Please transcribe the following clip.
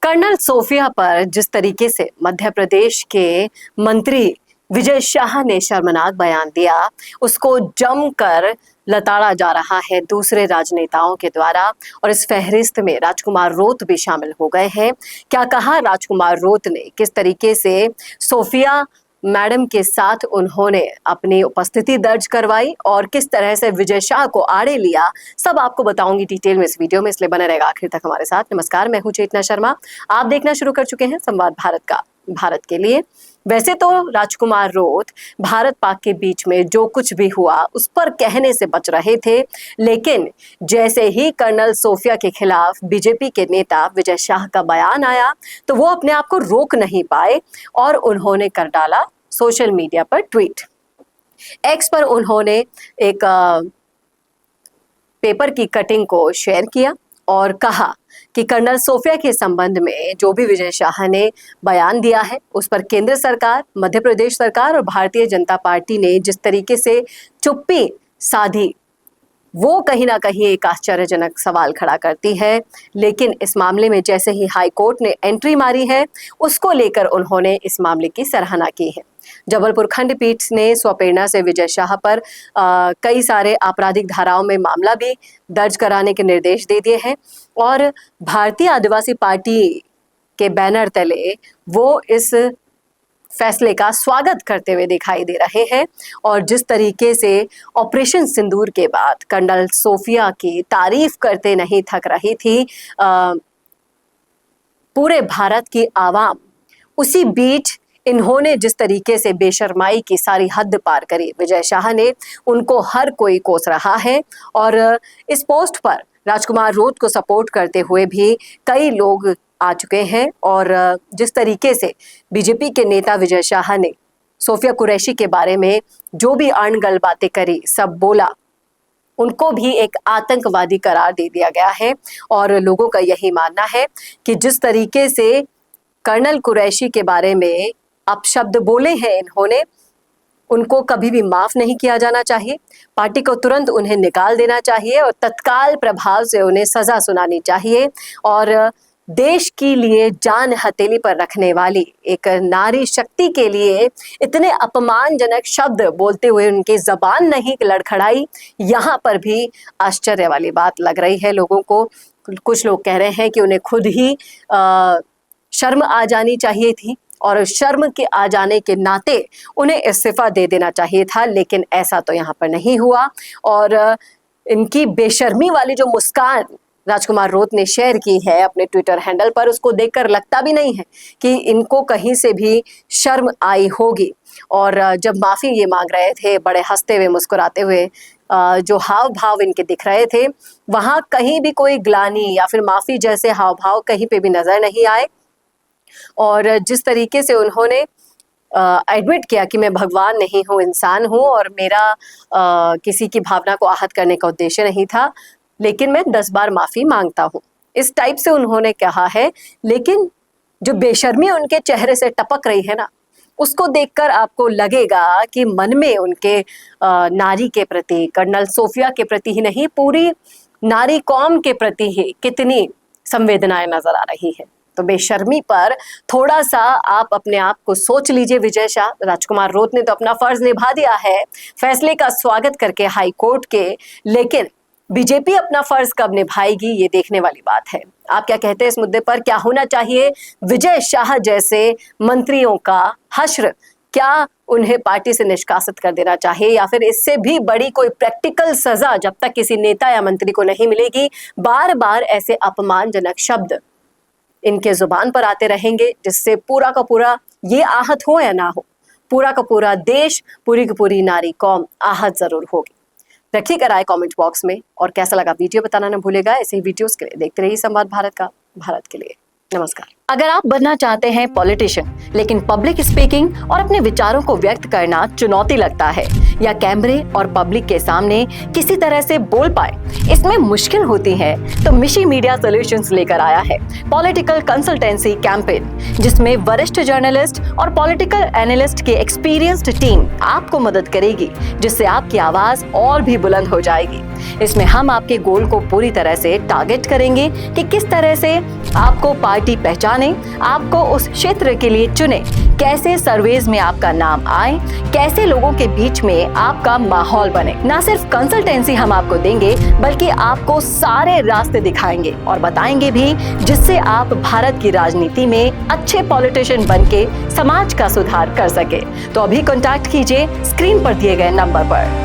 Colonel Sophia पर जिस तरीके से मध्य प्रदेश के मंत्री विजय शाह ने शर्मनाक बयान दिया, उसको जमकर लताड़ा जा रहा है दूसरे राजनेताओं के द्वारा। और इस फहरिस्त में राजकुमार रोत भी शामिल हो गए हैं। क्या कहा राजकुमार रोत ने, किस तरीके से सोफिया मैडम के साथ उन्होंने अपनी उपस्थिति दर्ज करवाई और किस तरह से विजय शाह को आड़े लिया, सब आपको बताऊंगी डिटेल में इस वीडियो में, इसलिए बने रहेगा आखिर तक हमारे साथ। नमस्कार, मैं हूं चेतना शर्मा। आप देखना शुरू कर चुके हैं संवाद भारत का, भारत के लिए। वैसे तो राजकुमार रोत भारत पाक के बीच में जो कुछ भी हुआ उस पर कहने से बच रहे थे, लेकिन जैसे ही कर्नल सोफिया के खिलाफ बीजेपी के नेता विजय शाह का बयान आया तो वो अपने आप को रोक नहीं पाए और उन्होंने कर डाला सोशल मीडिया पर ट्वीट। एक्स पर उन्होंने एक पेपर की कटिंग को शेयर किया और कहा कि कर्नल सोफिया के संबंध में जो भी विजय शाह ने बयान दिया है उस पर केंद्र सरकार, मध्य प्रदेश सरकार और भारतीय जनता पार्टी ने जिस तरीके से चुप्पी साधी, वो कहीं ना कहीं एक आश्चर्यजनक सवाल खड़ा करती है। लेकिन इस मामले में जैसे ही हाई कोर्ट ने एंट्री मारी है, उसको लेकर उन्होंने इस मामले की सराहना की है। जबलपुर खंडपीठ ने स्वप्रेरणा से विजय शाह पर कई सारे आपराधिक धाराओं में मामला भी दर्ज कराने के निर्देश दे दिए हैं और भारतीय आदिवासी पार्टी के बैनर तले वो इस फैसले का स्वागत करते हुए दिखाई दे रहे हैं। और जिस तरीके से ऑपरेशन सिंदूर के बाद कर्नल सोफिया की तारीफ करते नहीं थक रही थी पूरे भारत की आवाम, उसी बीच इन्होंने जिस तरीके से बेशर्माई की सारी हद पार करी, विजय शाह ने उनको हर कोई कोस रहा है। और इस पोस्ट पर राजकुमार रोत को सपोर्ट करते हुए भी कई लोग आ चुके हैं। और जिस तरीके से बीजेपी के नेता विजय शाह ने सोफिया कुरैशी के बारे में जो भी अणगल बातें करी, सब बोला, उनको भी एक आतंकवादी करार दे दिया गया है। और लोगों का यही मानना है कि जिस तरीके से कर्नल कुरैशी के बारे में अपशब्द बोले हैं इन्होंने, उनको कभी भी माफ नहीं किया जाना चाहिए। पार्टी को तुरंत उन्हें निकाल देना चाहिए और तत्काल प्रभाव से उन्हें सजा सुनानी चाहिए। और देश के लिए जान हथेली पर रखने वाली एक नारी शक्ति के लिए इतने अपमानजनक शब्द बोलते हुए उनकी जबान नहीं लड़खड़ाई, यहाँ पर भी आश्चर्य वाली बात लग रही है लोगों को। कुछ लोग कह रहे हैं कि उन्हें खुद ही शर्म आ जानी चाहिए थी और शर्म के आ जाने के नाते उन्हें इस्तीफा दे देना चाहिए था, लेकिन ऐसा तो यहाँ पर नहीं हुआ। और इनकी बेशर्मी वाली जो मुस्कान राजकुमार रोत ने शेयर की है अपने ट्विटर हैंडल पर, उसको देखकर लगता भी नहीं है कि इनको कहीं से भी शर्म आई होगी। और जब माफ़ी ये मांग रहे थे, बड़े हंसते हुए मुस्कुराते हुए जो हाव भाव इनके दिख रहे थे, वहाँ कहीं भी कोई ग्लानि या फिर माफ़ी जैसे हाव भाव कहीं पे भी नज़र नहीं आए। और जिस तरीके से उन्होंने एडमिट किया कि मैं भगवान नहीं हूँ, इंसान हूँ और मेरा किसी की भावना को आहत करने का उद्देश्य नहीं था, लेकिन मैं 10 बार माफ़ी मांगता हूँ, इस टाइप से उन्होंने कहा है। लेकिन जो बेशर्मी उनके चेहरे से टपक रही है ना, उसको देखकर आपको लगेगा कि मन में उनके नारी के प्रति, कर्नल सोफिया के प्रति ही नहीं, पूरी नारी कौम के प्रति ही कितनी संवेदनाएं नजर आ रही है। तो बेशर्मी पर थोड़ा सा आप अपने आप को सोच लीजिए विजय शाह। राजकुमार रोत ने तो अपना फर्ज निभा दिया है फैसले का स्वागत करके हाई कोर्ट के, लेकिन बीजेपी अपना फर्ज कब निभाएगी ये देखने वाली बात है। आप क्या कहते हैं इस मुद्दे पर? क्या होना चाहिए विजय शाह जैसे मंत्रियों का हश्र? क्या उन्हें पार्टी से निष्कासित कर देना चाहिए या फिर इससे भी बड़ी कोई प्रैक्टिकल सजा जब तक किसी नेता या मंत्री को नहीं मिलेगी, बार बार ऐसे अपमानजनक शब्द इनके जुबान पर आते रहेंगे, जिससे पूरा का पूरा ये आहत हो या ना हो, पूरा का पूरा देश, पूरी की पूरी नारी कौम आहत जरूर होगी। रखिएगा राय कमेंट बॉक्स में और कैसा लगा वीडियो बताना ना भूलेगा। ऐसे ही वीडियोस के लिए देखते रहिए संवाद भारत का, भारत के लिए। नमस्कार। अगर आप बनना चाहते हैं पॉलिटिशियन, लेकिन पब्लिक स्पीकिंग और अपने विचारों को व्यक्त करना चुनौती लगता है, या कैमरे और पब्लिक के सामने किसी तरह से बोल पाए, इसमें मुश्किल होती है, तो मिशी मीडिया सॉल्यूशंस लेकर आया है पॉलिटिकल कंसल्टेंसी कैंपेन, जिसमें वरिष्ठ जर्नलिस्ट और पॉलिटिकल एनालिस्ट की एक्सपीरियंस्ड टीम आपको मदद करेगी, जिससे आपकी आवाज और भी बुलंद हो जाएगी। इसमें हम आपके गोल को पूरी तरह से टारगेट करेंगे कि किस तरह से आपको पार्टी पहचाने, आपको उस क्षेत्र के लिए चुने, कैसे सर्वेज में आपका नाम आए, कैसे लोगों के बीच में आपका माहौल बने। ना सिर्फ कंसल्टेंसी हम आपको देंगे, बल्कि आपको सारे रास्ते दिखाएंगे और बताएंगे भी, जिससे आप भारत की राजनीति में अच्छे पॉलिटिशियन बनके समाज का सुधार कर सके। तो अभी कॉन्टैक्ट कीजिए स्क्रीन पर दिए गए नंबर पर।